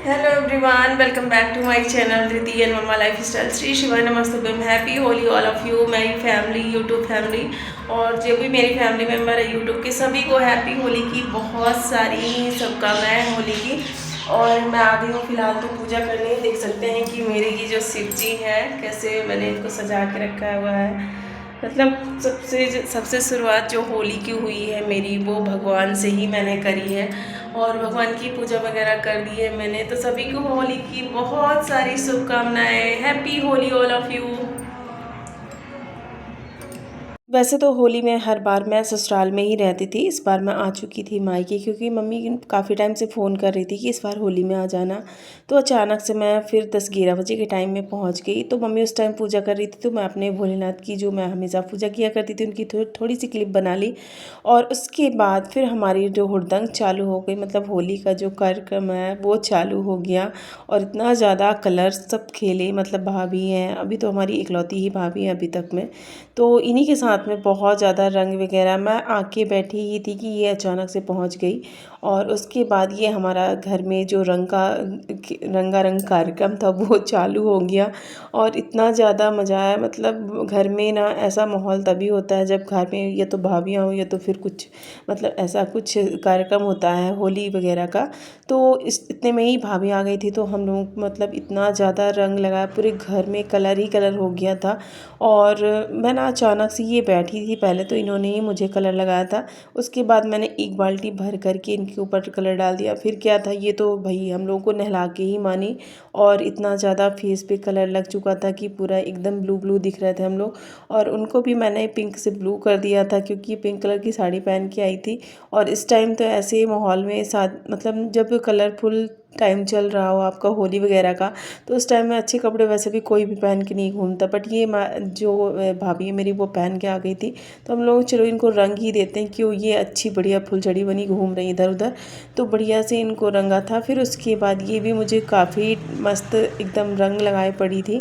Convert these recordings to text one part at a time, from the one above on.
Hello everyone, welcome back to my channel Riddhi and mamma lifestyle. Shri शिवाय नमस्तुभ्यम। Happy Holi all of you, मेरी family, YouTube family और जो भी मेरी फैमिली मेम्बर है यूट्यूब के, सभी को हैप्पी होली की बहुत सारी शुभकामनाएं होली की। और मैं आ गई हूँ फिलहाल तो पूजा करने। देख सकते हैं कि मेरे ये जो शिव जी है, कैसे मैंने इनको सजा के रखा हुआ है। मतलब सबसे शुरुआत जो होली की हुई है मेरी, वो भगवान से ही मैंने करी है और भगवान की पूजा वगैरह कर दी है मैंने। तो सभी को होली की बहुत सारी शुभकामनाएं। Happy Holi all of you. वैसे तो होली में हर बार मैं ससुराल में ही रहती थी। इस बार मैं आ चुकी थी मायके, क्योंकि मम्मी काफ़ी टाइम से फ़ोन कर रही थी कि इस बार होली में आ जाना। तो अचानक से मैं फिर 10-11 बजे के टाइम में पहुंच गई। तो मम्मी उस टाइम पूजा कर रही थी, तो मैं अपने भोलेनाथ की, जो मैं हमेशा पूजा किया करती थी, उनकी थोड़ी सी क्लिप बना ली। और उसके बाद फिर हमारी जो हुड़दंग चालू हो गई, मतलब होली का जो कार्यक्रम है वो चालू हो गया। और इतना ज़्यादा कलर सब खेले, मतलब भाभी हैं, अभी तो हमारी इकलौती ही भाभी है अभी तक में। तो इन्हीं के साथ में बहुत ज़्यादा रंग वगैरह, मैं आके बैठी ही थी कि ये अचानक से पहुंच गई। और उसके बाद ये हमारा घर में जो रंगारंग कार्यक्रम था वो चालू हो गया। और इतना ज़्यादा मज़ा आया, मतलब घर में ना ऐसा माहौल तभी होता है जब घर में या तो भाभियाँ हो या तो फिर कुछ, मतलब ऐसा कुछ कार्यक्रम होता है होली वगैरह का। तो इतने में ही भाभी आ गई थी, तो हम लोग मतलब इतना ज़्यादा रंग लगाया, पूरे घर में कलर ही कलर हो गया था। और मैं ना अचानक से ये बैठी थी, पहले तो इन्होंने ही मुझे कलर लगाया था। उसके बाद मैंने एक बाल्टी भर करके इनके ऊपर कलर डाल दिया। फिर क्या था, ये तो भाई हम लोगों को नहला के ही मानी। और इतना ज़्यादा फेस पे कलर लग चुका था कि पूरा एकदम ब्लू ब्लू दिख रहे थे हम लोग। और उनको भी मैंने पिंक से ब्लू कर दिया था, क्योंकि पिंक कलर की साड़ी पहन के आई थी। और इस टाइम तो ऐसे माहौल में साथ, मतलब जब कलरफुल टाइम चल रहा हो आपका होली वगैरह का, तो उस टाइम में अच्छे कपड़े वैसे भी कोई भी पहन के नहीं घूमता। बट ये जो भाभी है मेरी, वो पहन के आ गई थी। तो हम लोग चलो इनको रंग ही देते हैं, क्यों, ये अच्छी बढ़िया फुलझड़ी बनी घूम रही इधर उधर। तो बढ़िया से इनको रंगा था। फिर उसके बाद ये भी मुझे काफ़ी मस्त एकदम रंग लगाए पड़ी थी।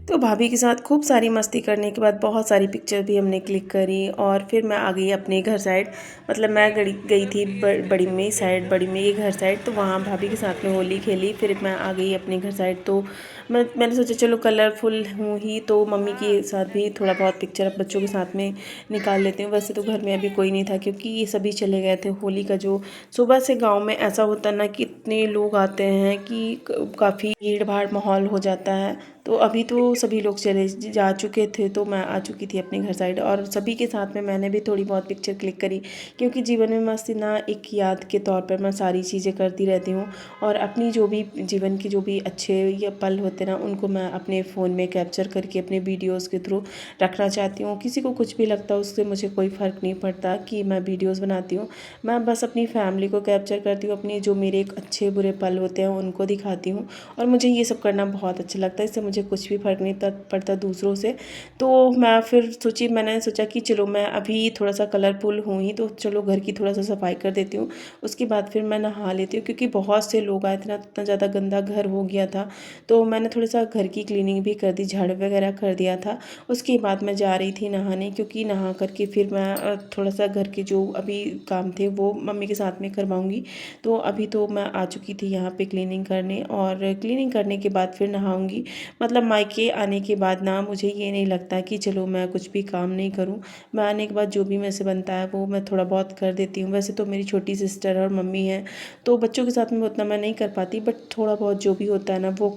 तो भाभी के साथ खूब सारी मस्ती करने के बाद बहुत सारी पिक्चर भी हमने क्लिक करी। और फिर मैं आ गई अपने घर साइड, मतलब मैं गई थी बड़ी मई साइड, बड़ी मई के घर साइड। तो वहाँ भाभी के साथ में होली खेली। फिर मैं आ गई अपने घर साइड। तो मैंने सोचा चलो कलरफुल हूँ ही, तो मम्मी के साथ भी थोड़ा बहुत पिक्चर अब बच्चों के साथ में निकाल लेती हूँ। वैसे तो घर में अभी कोई नहीं था, क्योंकि ये सभी चले गए थे। होली का जो सुबह से गांव में ऐसा होता ना कि इतने लोग आते हैं कि काफ़ी भीड़ भाड़ माहौल हो जाता है। तो अभी तो सभी लोग चले जा चुके थे, तो मैं आ चुकी थी अपने घर साइड। और सभी के साथ में मैंने भी थोड़ी बहुत पिक्चर क्लिक करी, क्योंकि जीवन में मस्ती ना एक याद के तौर पर मैं सारी चीज़ें करती रहती हूँ। और अपनी जो भी जीवन के जो भी अच्छे या पल होते ना, उनको मैं अपने फ़ोन में कैप्चर करके अपने वीडियोज़ के थ्रू रखना चाहती हूँ। किसी को कुछ भी लगता है उससे मुझे कोई फ़र्क नहीं पड़ता कि मैं वीडियोज़ बनाती हूँ। मैं बस अपनी फैमिली को कैप्चर करती हूँ, अपनी जो मेरे एक अच्छे बुरे पल होते हैं उनको दिखाती हूँ। और मुझे ये सब करना बहुत अच्छा लगता है, इससे मुझे कुछ भी फ़र्क नहीं पड़ता दूसरों से। तो मैं फिर मैंने सोचा कि चलो मैं अभी थोड़ा सा कलरफुल हूँ ही, तो चलो घर की थोड़ा सा सफाई कर देती हूँ। उसके बाद फिर मैं नहा लेती हूँ, क्योंकि बहुत से लोग आए थे ना, इतना ज़्यादा गंदा घर हो गया था। तो मैंने थोड़ा सा घर की क्लीनिंग भी कर दी, झाड़ू वगैरह कर दिया था। उसके बाद मैं जा रही थी नहाने, क्योंकि नहा करके फिर मैं थोड़ा सा घर के जो अभी काम थे वो मम्मी के साथ में करवाऊँगी। तो अभी तो मैं आ चुकी थी यहाँ पे क्लीनिंग करने, और क्लीनिंग करने के बाद फिर नहाऊंगी। मतलब मायके आने के बाद ना मुझे ये नहीं लगता कि चलो मैं कुछ भी काम नहीं करूँ। मैं आने के बाद जो भी मेरे से बनता है वो मैं थोड़ा बहुत कर देती हूँ। वैसे तो मेरी छोटी सिस्टर और मम्मी है, तो बच्चों के साथ में उतना मैं नहीं कर पाती, बट थोड़ा बहुत जो भी होता है ना वो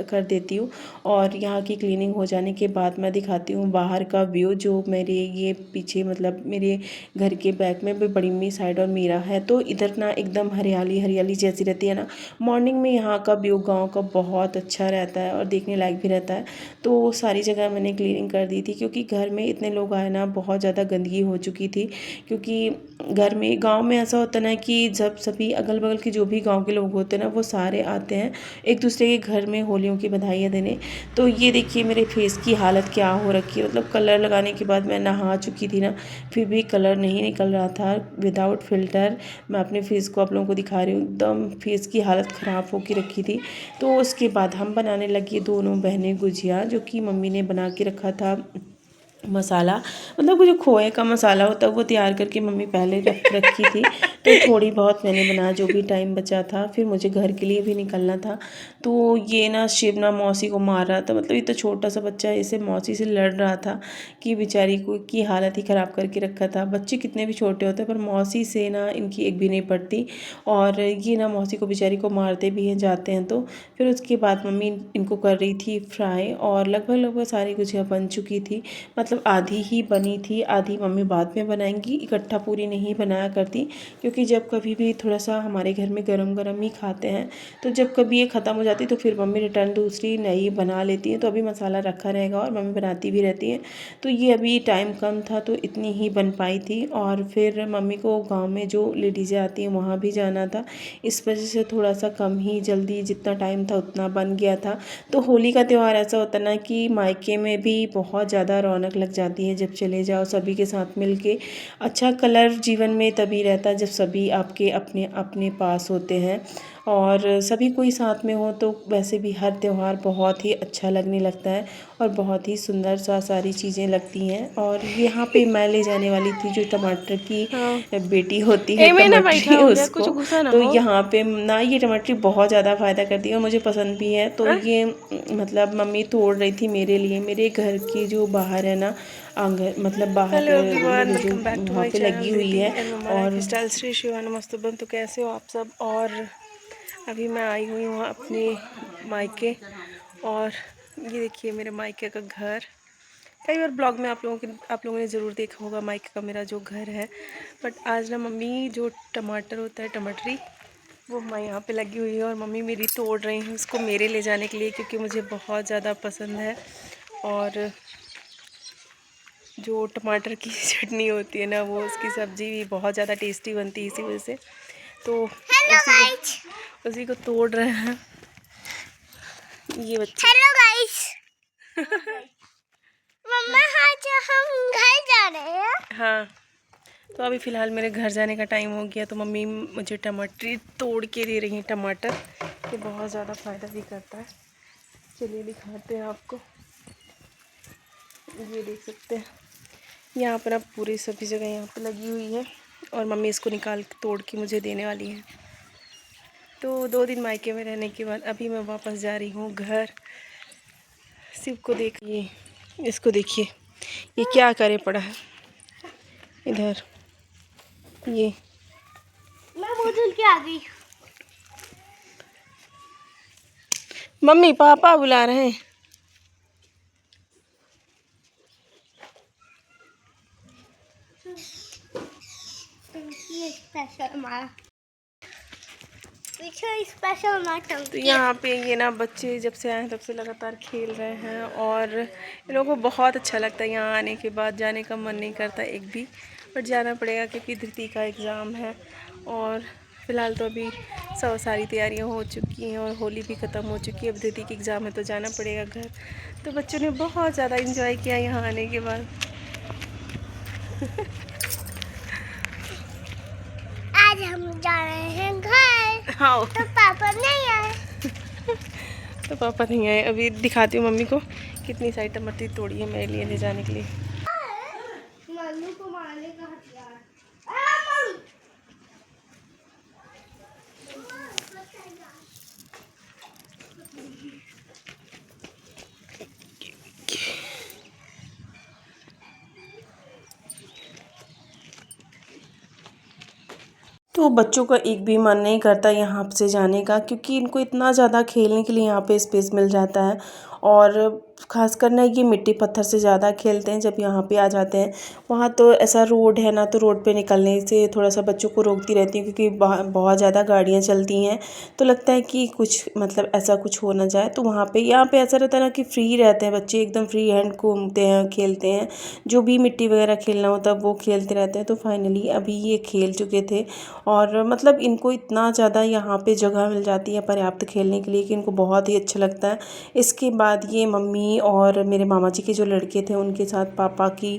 कर देती हूँ। और यहाँ की क्लीनिंग हो जाने के बाद मैं दिखाती हूँ बाहर का व्यू, जो मेरे ये पीछे मतलब मेरे घर के बैक में भी बड़ी मम्मी साइड और मेरा है, तो इधर ना एकदम हरियाली हरियाली जैसी रहती है ना। मॉर्निंग में यहाँ का व्यू गाँव का बहुत अच्छा रहता है और देखने लायक भी रहता है। तो सारी जगह मैंने क्लीनिंग कर दी थी, क्योंकि घर में इतने लोग आए ना, बहुत ज़्यादा गंदगी हो चुकी थी। क्योंकि घर में गांव में ऐसा होता है ना कि जब सभी अगल बगल के जो भी गांव के लोग होते हैं ना, वो सारे आते हैं एक दूसरे के घर में होलियों की बधाइयाँ देने। तो ये देखिए मेरे फेस की हालत क्या हो रखी है। मतलब कलर लगाने के बाद मैं नहा चुकी थी ना, फिर भी कलर नहीं निकल रहा था विदाउट फ़िल्टर। मैं अपने फेस को आप लोगों को दिखा रही हूँ, एकदम फेस की हालत ख़राब होकर रखी थी। तो उसके बाद हम बनाने लगी दोनों बहनें गुजिया, जो कि मम्मी ने बना के रखा था मसाला। मतलब वो जो खोए का मसाला होता है वो तैयार करके मम्मी पहले रख रखी थी। तो थोड़ी बहुत मैंने बनाया जो भी टाइम बचा था, फिर मुझे घर के लिए भी निकलना था। तो ये ना शिव ना मौसी को मार रहा था। मतलब ये तो छोटा सा बच्चा ऐसे मौसी से लड़ रहा था कि बेचारी को की हालत ही ख़राब करके रखा था। बच्चे कितने भी छोटे होते हैं पर मौसी से ना इनकी एक भी नहीं पड़ती। और ये ना मौसी को बेचारी को मारते भी हैं जाते हैं। तो फिर उसके बाद मम्मी इनको कर रही थी फ्राई, और लगभग लगभग सारी गुजिया बन चुकी थी। मतलब आधी ही बनी थी, आधी मम्मी बाद में बनाएंगी, इकट्ठा पूरी नहीं बनाया करती। क्योंकि जब कभी भी थोड़ा सा हमारे घर में गरम गरम ही खाते हैं, तो जब कभी ये ख़त्म हो जाती तो फिर मम्मी रिटर्न दूसरी नई बना लेती हैं। तो अभी मसाला रखा रहेगा और मम्मी बनाती भी रहती हैं। तो ये अभी टाइम कम था तो इतनी ही बन पाई थी। और फिर मम्मी को गाँव में जो लेडीज़ें आती हैं वहाँ भी जाना था, इस वजह से थोड़ा सा कम ही जल्दी जितना टाइम था उतना बन गया था। तो होली का त्यौहार ऐसा होता है ना कि मायके में भी बहुत ज़्यादा रौनक लग जाती है जब चले जाओ सभी के साथ मिलके। अच्छा कलर जीवन में तभी रहता है जब सभी आपके अपने अपने पास होते हैं और सभी कोई साथ में हो। तो वैसे भी हर त्यौहार बहुत ही अच्छा लगने लगता है और बहुत ही सुंदर सा सारी चीज़ें लगती हैं। और यहाँ पे मैं ले जाने वाली थी जो टमाटर की बेटी होती है टमाटरी, उसको। तो यहाँ पे ना ये टमाटरी बहुत ज़्यादा फ़ायदा करती है और मुझे पसंद भी है। तो ये मतलब मम्मी तोड़ रही थी मेरे लिए, मेरे घर की जो बाहर है ना आंगन, मतलब बाहर मेरे जो वहाँ पे लगी हुई है। और श्री शिवानमस्तुभ्यम। तो कैसे हो आप सब? और अभी मैं आई हुई हूँ अपने मायके, और ये देखिए मेरे मायके का घर। कई बार ब्लॉग में आप लोगों ने ज़रूर देखा होगा मायके का मेरा जो घर है। बट आज ना मम्मी जो टमाटर होता है टमाटरी, वो मैं यहाँ पे लगी हुई है और मम्मी मेरी तोड़ रही है उसको मेरे ले जाने के लिए, क्योंकि मुझे बहुत ज़्यादा पसंद है। और जो टमाटर की चटनी होती है ना, वो उसकी सब्ज़ी भी बहुत ज़्यादा टेस्टी बनती है, इसी वजह से तो उसी को तोड़ रहे हैं ये बच्चे। Hello guys. मम्मा आज हम घर जा रहे हैं। हाँ, तो अभी फ़िलहाल मेरे घर जाने का टाइम हो गया, तो मम्मी मुझे टमाटर तोड़ के दे रही हैं। टमाटर ये बहुत ज़्यादा फ़ायदा भी करता है। चलिए दिखाते हैं आपको, ये देख सकते हैं यहाँ पर अब पूरी सभी जगह यहाँ पे लगी हुई है और मम्मी इसको निकाल के तोड़ के मुझे देने वाली है। तो 2 दिन मायके में रहने के बाद अभी मैं वापस जा रही हूँ घर। शिव को देखिए, इसको देखिए ये क्या करे पड़ा है इधर। ये मैं बोतल के आ गई। मम्मी पापा बुला रहे हैं। ये स्पेशल हमारा पीछे स्पेशल हमारा। तो यहाँ पे ये ना बच्चे जब से आए हैं तब से लगातार खेल रहे हैं और इन लोगों को बहुत अच्छा लगता है। यहाँ आने के बाद जाने का मन नहीं करता एक भी, बट जाना पड़ेगा क्योंकि धृति का एग्ज़ाम है। और फ़िलहाल तो अभी सारी तैयारियाँ हो चुकी हैं और होली भी ख़त्म हो चुकी है। अब धृति की एग्ज़ाम है तो जाना पड़ेगा घर। तो बच्चों ने बहुत ज़्यादा इंजॉय किया यहाँ आने के बाद। आज हम जा रहे हैं घर। हाँ, तो पापा नहीं आए। तो पापा नहीं आए। अभी दिखाती हूँ मम्मी को कितनी सारी टमाटर तोड़ी है मेरे लिए ले जाने के लिए। मम्मी को मारने का हथियार। तो बच्चों का एक भी मन नहीं करता यहाँ से जाने का, क्योंकि इनको इतना ज़्यादा खेलने के लिए यहाँ पे स्पेस मिल जाता है। और खासकर ना ये मिट्टी पत्थर से ज़्यादा खेलते हैं जब यहाँ पे आ जाते हैं। वहाँ तो ऐसा रोड है ना, तो रोड पे निकलने से थोड़ा सा बच्चों को रोकती रहती हूँ, क्योंकि बहुत ज़्यादा गाड़ियाँ चलती हैं। तो लगता है कि कुछ मतलब ऐसा कुछ हो ना जाए। तो वहाँ पे यहाँ पे ऐसा रहता है ना कि फ्री रहते हैं बच्चे, एकदम फ्री हैंड घूमते हैं, खेलते हैं, जो भी मिट्टी वगैरह खेलना होता है वो खेलते रहते हैं। तो फाइनली अभी ये खेल चुके थे, और मतलब इनको इतना ज़्यादा यहाँ पे जगह मिल जाती है पर्याप्त खेलने के लिए कि इनको बहुत ही अच्छा लगता है। इसके बाद ये मम्मी और मेरे मामा जी के जो लड़के थे उनके साथ पापा की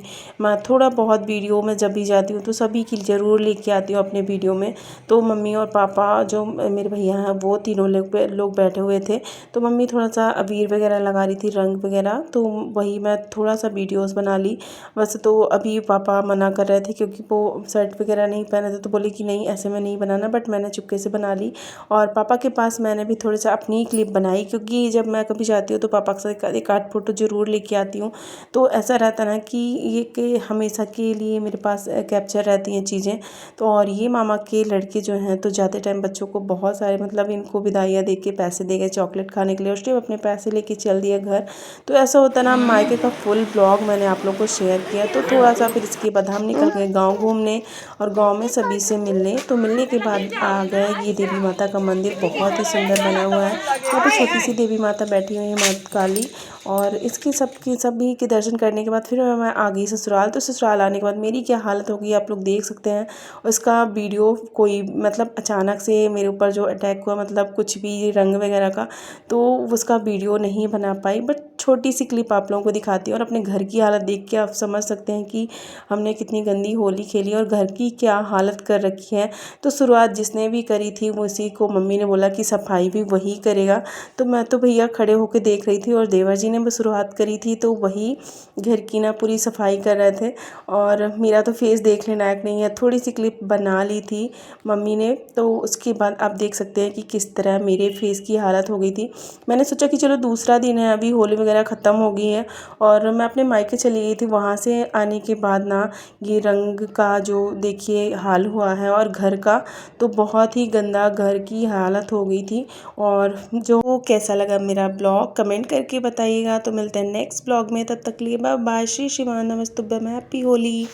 मैं थोड़ा बहुत वीडियो में जब भी जाती हूँ तो सभी की ज़रूर लेके आती हूँ अपने वीडियो में। तो मम्मी और पापा जो मेरे भैया हैं वो तीनों लोग बैठे हुए थे। तो मम्मी थोड़ा सा अबीर वगैरह लगा रही थी, रंग वगैरह, तो वही मैं थोड़ा सा वीडियोस बना ली। वैसे तो अभी पापा मना कर रहे थे क्योंकि वो शर्ट वगैरह नहीं पहने थे, तो बोले कि नहीं ऐसे में नहीं बनाना, बट मैंने चुपके से बना ली। और पापा के पास मैंने भी थोड़ा सा अपनी क्लिप बनाई, क्योंकि जब मैं कभी जाती हूँ तो पापा के साथ एक आध फोटो ज़रूर लेके आती हूँ। तो ऐसा रहता ना कि ये कि हमेशा के लिए मेरे पास कैप्चर रहती हैं चीज़ें। तो और ये मामा के लड़के जो हैं तो जाते टाइम बच्चों को बहुत सारे मतलब इनको विदाइयाँ दे के पैसे दे गए चॉकलेट खाने के लिए, उस टाइम अपने पैसे लेके चल दिया घर। तो ऐसा होता ना, मायके का फुल ब्लॉग मैंने आप लोगों को शेयर किया। तो थोड़ा सा फिर इसके बाद हम निकल गए गाँव घूमने और गाँव में सभी से मिलने। तो मिलने के बाद आ गए ये देवी माता का मंदिर, बहुत ही सुंदर बना हुआ है। यहाँ पे छोटी सी देवी माता बैठी हुई है, माता काली। और इसके सभी के दर्शन करने के बाद फिर मैं आ गई ससुराल। तो ससुराल आने के बाद मेरी क्या हालत होगी आप लोग देख सकते हैं। उसका वीडियो कोई मतलब अचानक से मेरे ऊपर जो अटैक हुआ, मतलब कुछ भी रंग वगैरह का, तो उसका वीडियो नहीं बना पाई, बट छोटी सी क्लिप आप लोगों को दिखाती हूँ। और अपने घर की हालत देख के आप समझ सकते हैं कि हमने कितनी गंदी होली खेली और घर की क्या हालत कर रखी है। तो शुरुआत जिसने भी करी थी उसी को मम्मी ने बोला कि सफाई भी वही करेगा। तो मैं तो भैया खड़े होकर देख रही थी और देवर जी ने भी शुरुआत करी थी, तो वही घर की ना पूरी सफाई कर रहे थे। और मेरा तो फेस देखने लायक नहीं है, थोड़ी सी क्लिप बना ली थी मम्मी ने। तो उसके बाद आप देख सकते हैं कि किस तरह मेरे फेस की हालत हो गई थी। मैंने सोचा कि चलो दूसरा दिन है, अभी होली वगैरह ख़त्म हो गई है, और मैं अपने मायके चली गई थी। वहाँ से आने के बाद ना ये रंग का जो देखिए हाल हुआ है, और घर का तो बहुत ही गंदा घर की हालत हो गई थी। और जो कैसा लगा मेरा ब्लॉग कमेंट करके बताइएगा। तो मिलते हैं नेक्स्ट ब्लॉग में, तब तक लिए बाय बाय। श्री शिवानंद नमस्तुभ्यम, हैप्पी होली।